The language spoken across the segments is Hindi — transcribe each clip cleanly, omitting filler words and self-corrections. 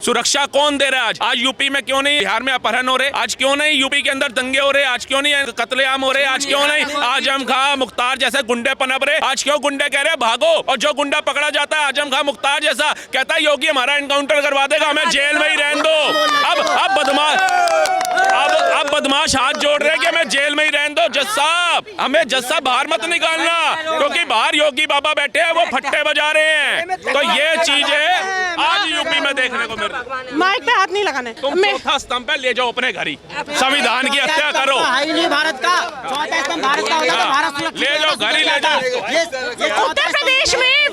सुरक्षा कौन दे रहा है? आज यूपी में क्यों नहीं, बिहार में अपहरण हो रहे, आज क्यों नहीं यूपी के अंदर दंगे हो रहे, आज क्यों नहीं कत्लेआम हो रहे, आज क्यों नहीं आजम खां मुख्तार जैसे गुंडे पनप रहे, आज क्यों गुंडे कह रहे भागो, और जो गुंडा पकड़ा जाता है आजम खां मुख्तार जैसा कहता है योगी हमारा एनकाउंटर करवा देगा, हमें जेल में ही रहने दो। अब बदमाश हाथ जोड़ रहे हैं कि हमें जेल में ही रहने दो। जज साहब, हमें जज साहब बाहर मत निकालना, क्योंकि बाहर योगी बाबा बैठे हैं, वो फट्टे बजा रहे हैं। तो ये चीजें आज यूपी में देखने को मिल रही। माइक पे हाथ नहीं लगाने। तुम चौथा स्तंभ पे ले जाओ अपने घर ही, संविधान की हत्या करो। भारत का चौथा स्तंभ भारत का होता है, भारत ले जाओ घर ही ले जाओ। उत्तर प्रदेश में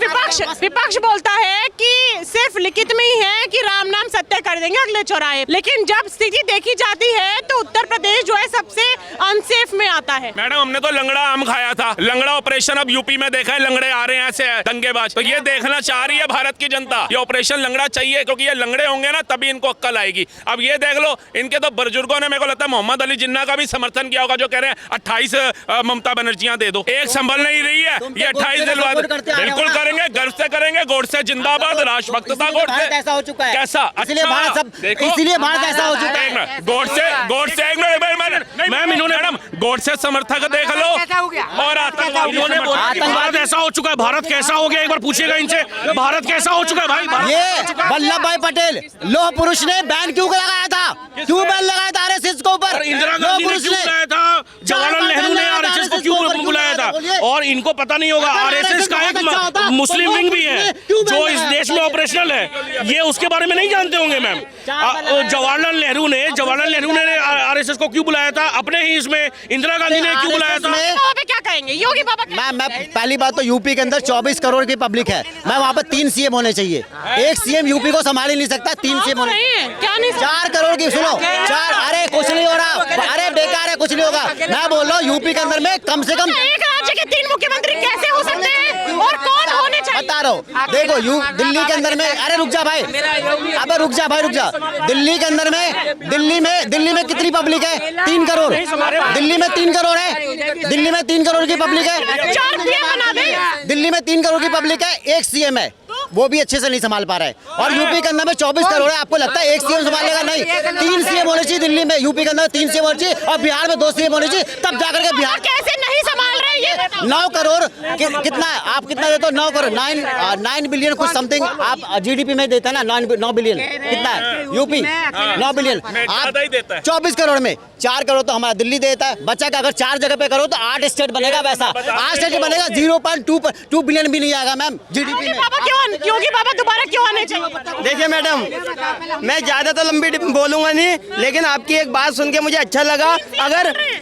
विपक्ष बोलता है कि सिर्फ लिखित में ही है कि राम नाम सत्य कर देंगे अगले चौराहे, लेकिन जब स्थिति देखी जाती है तो उत्तर प्रदेश जो है सबसे अनसेफ में आता है। मैडम हमने तो लंगड़ा आम खाया था, लंगड़ा ऑपरेशन अब यूपी में देखा है, लंगड़े आ रहे हैं ऐसे दंगेबाज। तो ये देखना चाह रही है भारत की जनता, ये ऑपरेशन लंगड़ा चाहिए, क्योंकि ये लंगड़े होंगे ना तभी इनको अक्ल आएगी। अब ये देख लो, इनके तो बुजुर्गों ने, मेरे को लगता है मोहम्मद अली जिन्ना का भी समर्थन किया होगा, जो कह रहे हैं 28 ममता बनर्जियां दे दो, एक संभल नहीं रही है, ये 28 दिलवा दो। बिल्कुल करेंगे, गर्व से करेंगे, गोडसे जिंदाबाद, राष्ट्रभक्तता गोडसे। ऐसा हो चुका है कैसा? इसलिए भारत सब, इसलिए भारत ऐसा हो चुका है। गोडसे मैम, इन्होंने गोडसे समर्थक देख लो, और भारत ऐसा हो चुका है। भारत कैसा हो गया, एक बार पूछिएगा इनसे, भारत कैसा हो चुका है भाई? ये वल्लभ भाई पटेल लोह पुरुष ने बैन क्यों लगाया था? क्यों बैन लगाया था आरएसएस के ऊपर? इंदिरा गांधी ने क्यों बुलाया था? जवाहरलाल नेहरू ने आरएसएस को क्यों बुलाया था? और इनको पता नहीं होगा, आरएसएस का एक मुस्लिम विंग भी है जो इस देश में ऑपरेशनल है, ये उसके बारे में नहीं जानते होंगे मैम। जवाहरलाल नेहरू ने आरएसएस को क्यों बुलाया था? अपने ही इसमें इंदिरा गांधी ने क्यों बुलाया था? क्या कहेंगे योगी बाबा? मैं पहली बात तो यूपी के अंदर 24 करोड़ की पब्लिक है, मैं वहाँ पर 3 सीएम होने चाहिए। एक सीएम यूपी को संभाल ही नहीं सकता, 3 सीएम होने। क्या नहीं? 4 करोड़ की, सुनो 4, अरे कुछ नहीं हो रहा, अरे बेकार है, कुछ नहीं होगा। मैं बोल रहा हूँ यूपी के अंदर में कम से कम एक राज्य के 3 मुख्यमंत्री कैसे हो सकते हैं और कौन होने चाहिए? बता रहा हूँ, देखो दिल्ली के अंदर में, अरे रुक जा भाई, अबे रुक जा भाई, रुक जा। दिल्ली के अंदर में, दिल्ली में कितनी पब्लिक है? 3 करोड़। दिल्ली में 3 करोड़ है, दिल्ली में 3 करोड़ की पब्लिक है, दिल्ली में 3 करोड़ की पब्लिक है, एक सीएम है, वो भी अच्छे से नहीं संभाल पा रहा है। और यूपी के अंदर में 24 करोड़ है, आपको लगता है एक सीएम संभालेगा? नहीं, 3 सीएम होने चाहिए दिल्ली में, यूपी के अंदर 3 सीएम होने चाहिए, और बिहार में 2 सीएम होने चाहिए, तब जाकर के बिहार कैसे नहीं संभाल रहे ये? 9 करोड़ कितना है? आप कितना देते हो? 9 करोड़, 9 बिलियन कुछ समथिंग आप जीडीपी में देते हैं ना, 9 बिलियन कितना है यूपी? 9 बिलियन आप 24 करोड़ में 4 करोड़ तो हमारा दिल्ली देता है। बच्चा का अगर 4 जगह पे करो तो 8 स्टेट बनेगा, वैसा 8 स्टेट बनेगा, 0.2 बिलियन भी नहीं आएगा मैम जीडीपी में। योगी बाबा दोबारा क्यों आने चाहिए? देखिए मैडम, मैं ज्यादा तो लंबी बोलूंगा नहीं, लेकिन आपकी एक बात सुन के मुझे अच्छा लगा।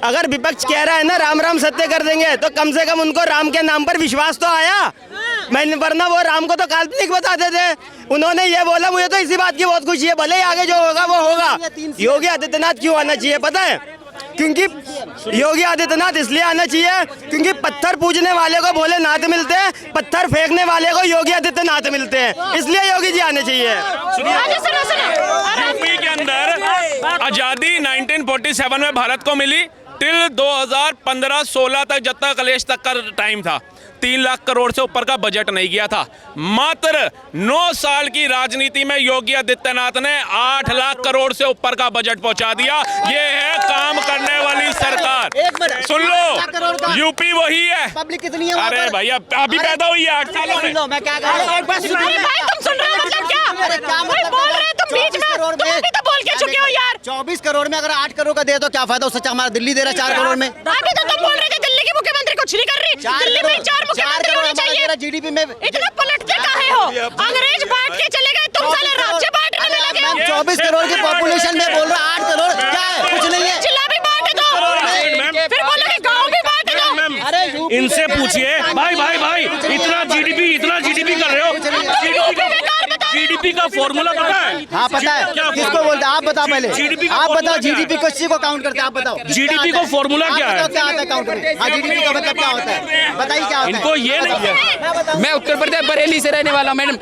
अगर विपक्ष कह रहा है ना राम राम सत्य कर देंगे, तो कम से कम उनको राम के नाम पर विश्वास तो आया। मैंने, वरना वो राम को तो काल्पनिक बताते थे। उन्होंने ये बोला, मुझे तो इसी बात की बहुत खुशी है, भले ही आगे जो होगा वो होगा। योगी आदित्यनाथ क्यों आना चाहिए पता है? क्योंकि योगी आदित्यनाथ इसलिए आना चाहिए क्योंकि पत्थर पूजने वाले को भोलेनाथ मिलते हैं, पत्थर फेंकने वाले को योगी आदित्यनाथ मिलते हैं, इसलिए योगी जी आने चाहिए। यूपी के अंदर आजादी 1947 में भारत को मिली, टिल 2015-16 तक, जब तक कलेश तक का टाइम था, 3 लाख करोड़ से ऊपर का बजट नहीं गया था। मात्र 9 साल की राजनीति में योगी आदित्यनाथ ने 8 लाख करोड़ से ऊपर का बजट पहुंचा दिया। ये है काम करने वाली सरकार। सुन लो, यूपी वही है। पब्लिक कितनी है? अरे भैया अभी पैदा हुई है 8 सालों में। मैं क्या कह रहा हूं? तुम सुन रहे हो मतलब क्या बोल रहे हो तुम बीच में? तुम अभी तो बोल के चुके हो यार। 24 करोड़ में अगर 8 करोड़ का दे तो क्या फायदा? उससे हमारा दिल्ली दे रहा है 4 करोड़ में। अभी तो तुम बोल रहे थे दिल्ली की मुख्यमंत्री कुछ नहीं कर रही, दिल्ली में 4 मुख्यमंत्री होने चाहिए। जीडीपी में इतना पलटते काहे हो? अंग्रेज बांट के चले गए, तुम साले राज्य बांटने में लगे हो। 24 करोड़ की पॉपुलेशन में बोल रहा 8 करोड़ क्या है? कुछ नहीं है। जिला भी बांट दो, फिर बोलोगे गांव भी बांट दो। अरे इनसे पूछिए भाई, इतना जीडीपी कर रहे हो, जीडीपी का फॉर्मूला पता है? हाँ पता है, किसको बोलते हैं आप बताओ पहले, आप बताओ जीडीपी को किसी को काउंट करते हैं? आप बताओ जीडीपी को फॉर्मूला क्या है? क्या आता है काउंट में? हाँ जीडीपी का मतलब क्या होता है बताइए, क्या होता है? इनको ये नहीं है। मैं उत्तर प्रदेश बरेली से रहने वाला हूं मैडम।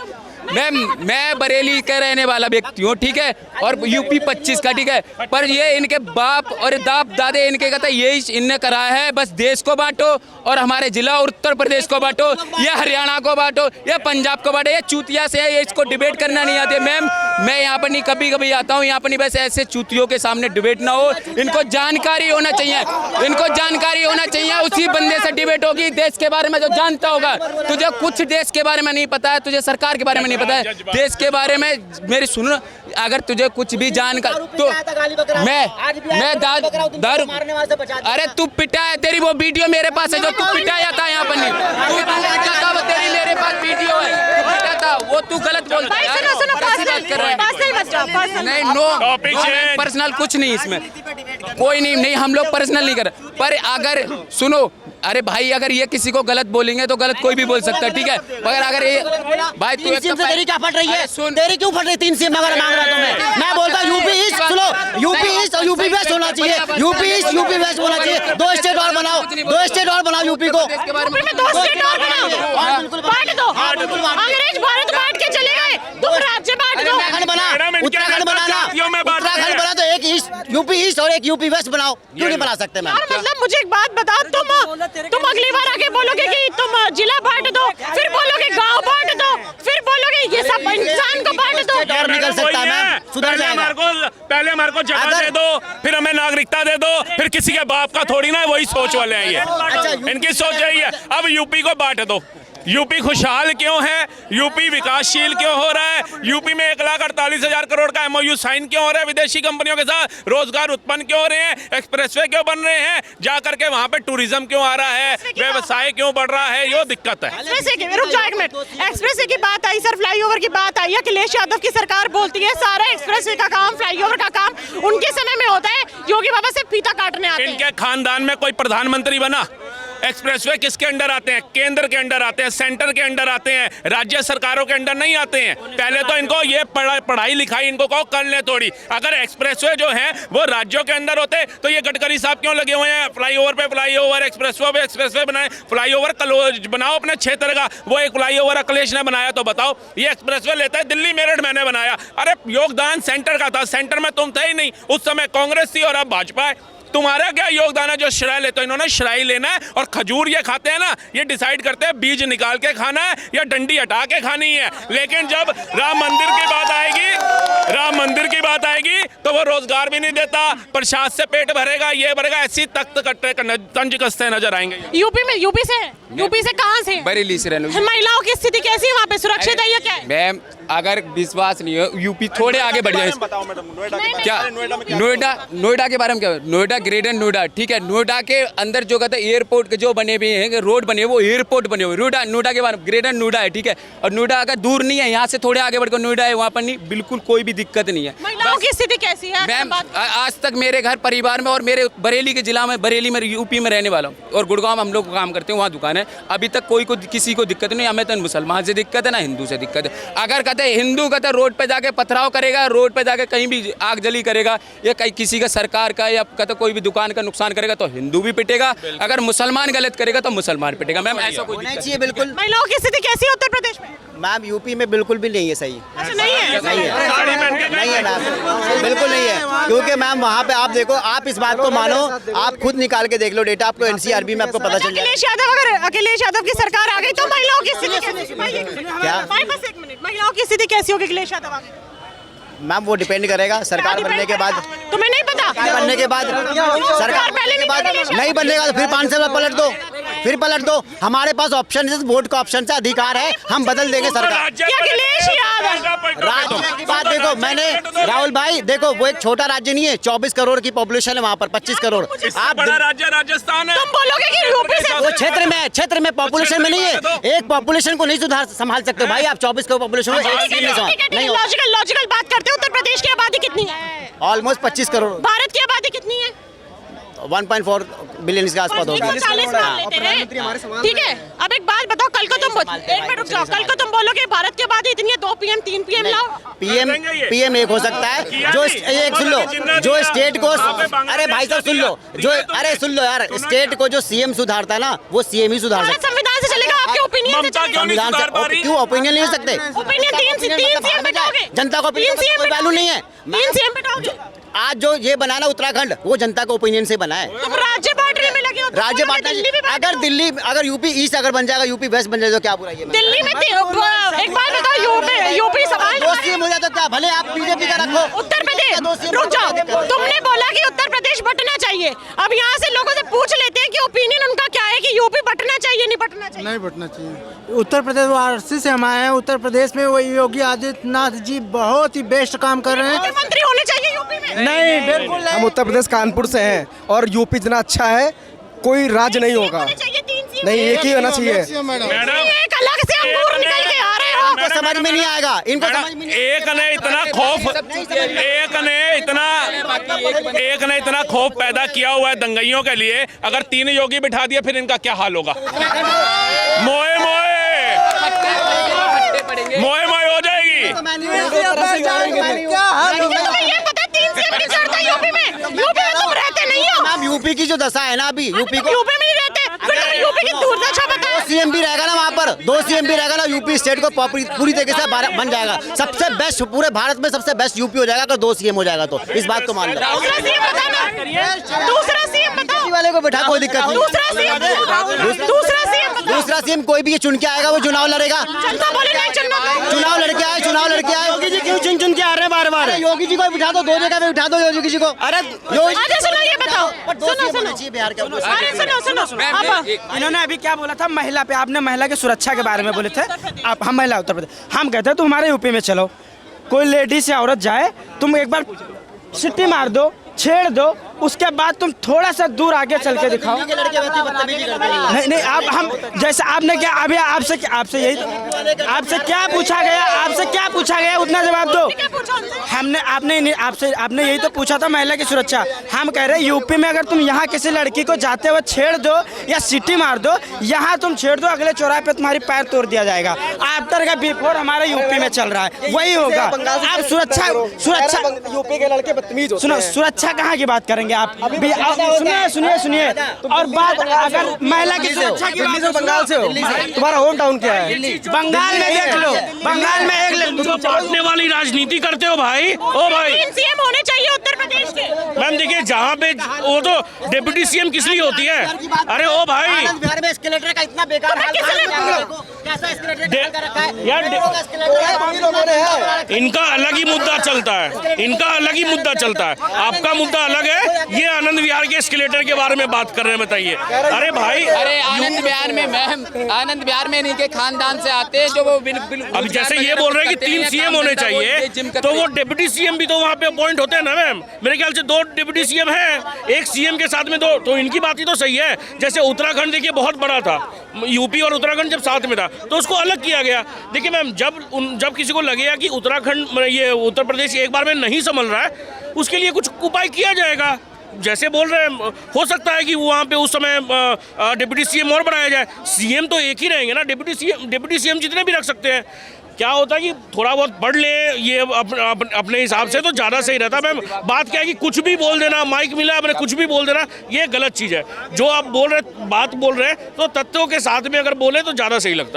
मैं बरेली का रहने वाला व्यक्ति हूँ, ठीक है, और यूपी 25 का, ठीक है, पर ये इनके बाप और दाप दादे इनके कहते यही इनने करा है, बस देश को बांटो और हमारे जिला उत्तर प्रदेश को बांटो, या हरियाणा को बांटो, या पंजाब को बांटो। ये चूतिया से है, ये इसको डिबेट करना नहीं आते। मैम मैं यहाँ पर नहीं, कभी कभी आता हूँ यहाँ पर नहीं, बस ऐसे चूतियों के सामने डिबेट ना हो। इनको जानकारी होना चाहिए, इनको जानकारी होना चाहिए, उसी बंदे से डिबेट होगी। देश के बारे में जो जानता होगा, तुझे कुछ देश के बारे में नहीं पता है, तुझे सरकार के बारे में नहीं पता है, देश के बारे में मेरी सुन, अगर तुझे कुछ भी जानकर तो मैं दारू, अरे तू पिटा है, तेरी वो वीडियो मेरे पास है जो तू पिटाया था यहाँ पर, नहीं तू तेरी मेरे पास वीडियो है, तू पिटा था, वो तू गलत बोलता है, कैसी बात कर रहा है? नहीं, नो पर्सनल कुछ नहीं इसमें, कोई नहीं, हम लोग पर्सनल नहीं कर रहे, पर अगर सुनो, अरे भाई अगर ये किसी को गलत बोलेंगे तो गलत कोई भी बोल सकता है, ठीक है, मगर अगर ये भाई तू तेरी क्या फट रही है, तेरी क्यों फट रही? 3 सीएम अगर मांग रहा तो मैं बोलता हूँ यूपी ईस्ट, सुनो, यूपी ईस्ट और यूपी वेस्ट होना चाहिए, यूपी ईस्ट यूपी वेस्ट होना चाहिए, 2 स्टेट और बनाओ, 2 स्टेट और बनाओ यूपी को, 2 स्टेट और बनाओ, बांट दो, अंग्रेज भारत बांट के चले गए, तुम राज्य बांट दो, उत्तराखंड बना तो एक ईस्ट यूपी ईस्ट और एक यूपी वेस्ट बनाओ, क्यों नहीं बना सकते मैम? मतलब मुझे एक बात बताओ, तुम अगली बार आके बोलोगे कि तुम जिला बांट दो, फिर बोलोगे गांव बांट दो, फिर बोलोगे ये सब इंसान को बांट दो, डर निकल सकता है मैम, सुधर जाएगा। पहले हमारे को जगह दे दो, फिर हमें नागरिकता दे दो, फिर किसी के बाप का थोड़ी ना, वही सोच वाले हैं ये, इनकी सोच यही है। अब यूपी को बांट दो, यूपी खुशहाल क्यों है, यूपी विकासशील क्यों हो रहा है, यूपी में 1,48,000 करोड़ का MOU साइन क्यों हो रहा है विदेशी कंपनियों के साथ, रोजगार उत्पन्न क्यों हो रहे हैं, एक्सप्रेसवे क्यों बन रहे हैं, जा करके वहां पे टूरिज्म क्यों आ रहा है, व्यवसाय क्यों बढ़ रहा है, ये दिक्कत है। रुक जाओ एक मिनट, एक्सप्रेसवे की बात आई, सर फ्लाईओवर की बात आई, अखिलेश यादव की सरकार बोलती है सारा एक्सप्रेसवे का काम, फ्लाईओवर का काम उनके समय में होता है, योगी बाबा से फीता काटने आते हैं। इनके खानदान में कोई प्रधानमंत्री बना? एक्सप्रेसवे किसके अंडर आते हैं? केंद्र के अंडर आते हैं, सेंटर के अंडर आते हैं, राज्य सरकारों के अंडर नहीं आते हैं। पहले तो इनको ये पढ़ाई लिखाई इनको कहो कर ले थोड़ी। अगर एक्सप्रेसवे जो है वो राज्यों के अंदर होते तो ये गडकरी साहब क्यों लगे हुए हैं फ्लाईओवर पे फ्लाईओवर, एक्सप्रेसवे पे एक्सप्रेसवे बनाए, फ्लाईओवर बनाओ अपने क्षेत्र का। वो एक फ्लाईओवर अखिलेश ने बनाया तो बताओ, ये एक्सप्रेसवे लेता है दिल्ली मेरठ मैंने बनाया। अरे योगदान सेंटर का था, सेंटर में तुम थे ही नहीं, उस समय कांग्रेस थी और अब भाजपा है। तुम्हारा क्या योगदान है जो श्रेय लेते हो? इन्होंने श्रेय लेना है और खजूर ये खाते हैं ना, ये डिसाइड करते हैं बीज निकाल के खाना है या डंडी हटा के खानी है। लेकिन जब राम मंदिर की बात आएगी तो वो रोजगार भी नहीं देता, प्रसाद से पेट भरेगा, ये भरेगा, ऐसी तख्त कट्टे तंज कसते नजर आएंगे। यूपी से कहाँ से? बरेली से रहने। महिलाओं की स्थिति कैसी है वहाँ पे, सुरक्षित है या क्या है? मैम अगर विश्वास नहीं हो, यूपी थोड़े आगे बढ़ जाए। क्या नोएडा के बारे में क्या? नोएडा ग्रेटर नोएडा, ठीक है, नोएडा के अंदर जो कहते हैं एयरपोर्ट के जो बने हुए हैं, रोड बने वो एयरपोर्ट बने हुए, नोएडा के बारे में ग्रेटर नोएडा है, ठीक है। और नोएडा अगर दूर नहीं है, यहाँ से थोड़े आगे बढ़कर नोएडा है, वहाँ पर नहीं, बिल्कुल कोई भी दिक्कत नहीं है। महिलाओं की स्थिति कैसी है? मैम आज तक मेरे घर परिवार में और मेरे बरेली के जिला में, बरेली में यूपी में रहने वाला हूँ और गुड़गांव हम लोग काम करते हैं, वहाँ दुकान है, अभी तक कोई को किसी को दिक्कत नहीं। हमें तो मुसलमान से दिक्कत है ना हिंदू से दिक्कत है। अगर कहते हैं हिंदू कहते रोड पे जाके पथराव करेगा, रोड पे जाके कहीं भी आग जली करेगा या कहीं किसी का सरकार का या कहते कोई भी दुकान का नुकसान करेगा तो हिंदू भी पिटेगा, अगर मुसलमान गलत करेगा तो मुसलमान पिटेगा। मैम ऐसा कोई नहीं चाहिए बिल्कुल। महिलाओं की स्थिति कैसी है उत्तर प्रदेश में? मैम यूपी में बिल्कुल भी नहीं है सही। नहीं है मैम, बिल्कुल नहीं है, क्योंकि मैम वहाँ पे आप देखो, आप इस बात को मानो, आप खुद निकाल के देख लो डेटा, आपको NCRB में आपको पता चल जाएगा। अखिलेश यादव की सरकार आ गई तो महिलाओं की स्थिति कैसी? क्या? बस एक मिनट, महिलाओं की स्थिति कैसी होगी अखिलेश यादव आ गए? मैम वो डिपेंड करेगा सरकार बनने के बाद। तुम्हें नहीं पता? सरकार बनने के बाद नहीं बनेगा तो फिर 5 साल पलट दो, फिर पलट दो। हमारे पास ऑप्शन है, वोट का ऑप्शन से अधिकार है, हम बदल देंगे सरकार। अखिलेश यादव राज्य की बात देखो, मैंने राहुल भाई देखो, वो एक छोटा राज्य नहीं है, 24 करोड़ की पॉपुलेशन है वहाँ पर, 25 करोड़। आप बड़ा राज्य राजस्थान है, तुम बोलोगे कि यूपी से? वो क्षेत्र में पॉपुलेशन में नहीं है, एक पॉपुलेशन को नहीं संभाल सकते भाई आप। 24 करोड़ पॉपुलेशन नहीं। लॉजिकल बात करते हो, उत्तर प्रदेश की आबादी कितनी है? ऑलमोस्ट 25 करोड़। भारत की आबादी कितनी है? 1.4 बिलियन के आसपास होगी। 40 मान लेते हैं, ठीक है। अब एक बात बताओ, कल को तुम एक मिनट रुक जाओ, कल को तुम बोलोगे भारत की आबादी इतनी है, 2 PM 3 PM लाओ। PM एक हो सकता है, जो एक सुन लो, जो स्टेट को, अरे भाई साहब सुन लो, जो अरे सुन लो यार, स्टेट को जो CM सुधारता है ना, वो CM ही सुधार सकता है। संविधान से चलेगा आपके ओपिनियन ओपिनियन ममता क्यों नहीं सुधार पा रही? क्यों ओपिनियन नहीं हो सकते? ओपिनियन तीन सीएम बिठाओगे, जनता को opinion का कोई वैल्यू नहीं है। 3 सीएम बिठाओगे। आज जो ये बना ना उत्तराखंड, वो जनता को ओपिनियन से बना है। तुम राज्य बांटने में लगे हो, तो राज्य बोलो ना, बांटना, दिल्ली भी बांटो। अगर दिल्ली, अगर यूपी ईस्ट अगर बन जाएगा, यूपी वेस्ट बन जाएगा, तो क्या बुराई है? दिल्ली में एक बात बताओ, यूपी सवाल दो सीएम हो जाए तो क्या, भले आप बीजेपी का रखो। उत्तर प्रदेश, रुक जाओ, तुमने बोला कि उत्तर प्रदेश बटना चाहिए। अब यहाँ से लोगों से पूछ लेते हैं कि ओपिनियन उनका क्या है कि यूपी बटना चाहिए नहीं बटना चाहिए। नहीं बटना चाहिए। उत्तर प्रदेश वाराणसी से हम आए हैं। उत्तर प्रदेश में वही योगी आदित्यनाथ जी बहुत ही बेस्ट काम कर रहे हैं। मुख्यमंत्री होने चाहिए यूपी में। नहीं, बिल्कुल नहीं। हम उत्तर प्रदेश कानपुर से हैं और यूपी इतना अच्छा है, कोई राज्य नहीं होगा। नहीं, एक ही होना चाहिए। मैडम एक अलग से अंगूर निकल के आ रहे हो। इनको समझ में नहीं आएगा, इनको समझ में नहीं। एक ने इतना खौफ पैदा किया हुआ है दंगइयों के लिए। अगर 3 योगी बिठा दिए फिर इनका क्या हाल होगा? मोए हो जाएगी। क्या हाल होगा? तुम्हें ये पता है 3 सीएम की जरूरत है यूपी में? यूपी में तुम रहते नहीं हो। मैम, यूपी की जो दशा है ना अभी, यूपी को यूपी में नहीं रहते, फिर तुम यूपी की दुर्दशा बताओ। सीएम भी रहेगा ना वहाँ पर, 2 सीएम भी रहेगा ना, यूपी स्टेट को पूरी तरीके से बन जाएगा। सबसे बेस्ट, पूरे भारत में सबसे बेस्ट यूपी हो जाएगा अगर 2 सीएम हो जाएगा तो। इस बात को मान लो। दूसरा सीएम बताओ ना, दूसरा सीएम बताओ। वाले को बैठा, कोई दिक्कत नहीं। दूसरा सीएम बताओ। दूसरा सीएम कोई भी चुन के आएगा, वो चुनाव लड़ेगा। जनता बोले नहीं चुनना। चुनाव लड़के आए, चुनाव लड़के आए। योगी जी क्यों चुन के आ रहे हैं बार बार? योगी जी को बिठा दो, 2 जगह पे बिठा दो योगी जी को। अरे अच्छा सुनो, ये बताओ, सुनो बिहार के। अरे सुनो अब इन्होंने अभी क्या बोला था महिला पे, आपने महिला की सुरक्षा के बारे में बोले थे। आप, हम महिला उत्तर प्रदेश, हम कहते हैं तुम हमारे यूपी में चलो, कोई लेडीज या औरत जाए, तुम एक बार सिटी मार दो, छेड़ दो, उसके बाद तुम थोड़ा सा दूर आगे चल के दिखाओ। नहीं नहीं, आप हम जैसे आपने क्या अभी आपसे क्या पूछा गया उतना जवाब दो। आपने यही तो पूछा था, महिला की सुरक्षा। हम कह रहे हैं यूपी में अगर तुम यहाँ किसी लड़की को जाते हुए छेड़ दो या सीटी मार दो, यहाँ तुम छेड़ दो, अगले चौराहे पे तुम्हारी पैर तोड़ दिया जाएगा। आफ्टर का बिफोर हमारे यूपी में चल रहा है, वही होगा। आप सुरक्षा यूपी के लड़के बदतमीज होते सुनो, हैं। सुरक्षा कहाँ की बात करेंगे आप? सुनिए और बात अगर महिला की सुरक्षा की बात, बंगाल से हो, तुम्हारा होम टाउन क्या है? बंगाल में देख लो, बंगाल में तुम बांटने वाली राजनीति करते हो भाई। ओ भाई 3 सीएम होने चाहिए उत्तर प्रदेश के। मैम देखिए, जहाँ पे वो तो डिप्टी सीएम किस लिए होती है? अरे ओ भाई, बिहार में एस्केलेटर का इतना बेकार हाल कैसा एस्केलेटर रखा है यार इनका अलग ही मुद्दा चलता है, इनका अलग ही मुद्दा चलता है। आपका मुद्दा अलग है, ये आनंद विहार के एस्केलेटर के बारे में बात कर रहे हैं। बताइए। अरे भाई, अरे आनंद विहार में इनके खानदान से आते हैं जो वो अब जैसे ये बोल रहे हैं कि 3 सीएम होने चाहिए, तो वो डिप्टी सीएम भी तो वहाँ पे अपॉइंट होते हैं ना मैम। मेरे ख्याल से 2 डिप्टी सीएम हैं, एक सीएम के साथ में 2, तो इनकी बात ही तो सही है। जैसे उत्तराखंड देखिए बहुत बड़ा था, यूपी और उत्तराखंड जब साथ में था तो उसको अलग किया गया। देखिए मैम, जब किसी को लगेगा कि उत्तराखंड ये उत्तर प्रदेश एक बार में नहीं संभल रहा है, उसके लिए कुछ उपाय किया जाएगा। जैसे बोल रहे हैं, हो सकता है कि वहाँ पे उस समय डिप्टी सीएम और बनाया जाए। सीएम तो एक ही रहेंगे ना, डिप्टी सीएम जितने भी रख सकते हैं। क्या होता है कि थोड़ा बहुत बढ़ ले ये अपने हिसाब से, तो ज़्यादा सही रहता। मैम बात क्या है कि कुछ भी बोल देना, माइक मिला अपने कुछ भी बोल देना, ये गलत चीज़ है। जो आप बात बोल रहे हैं तो तथ्यों के साथ में अगर बोले तो ज़्यादा सही लगता है।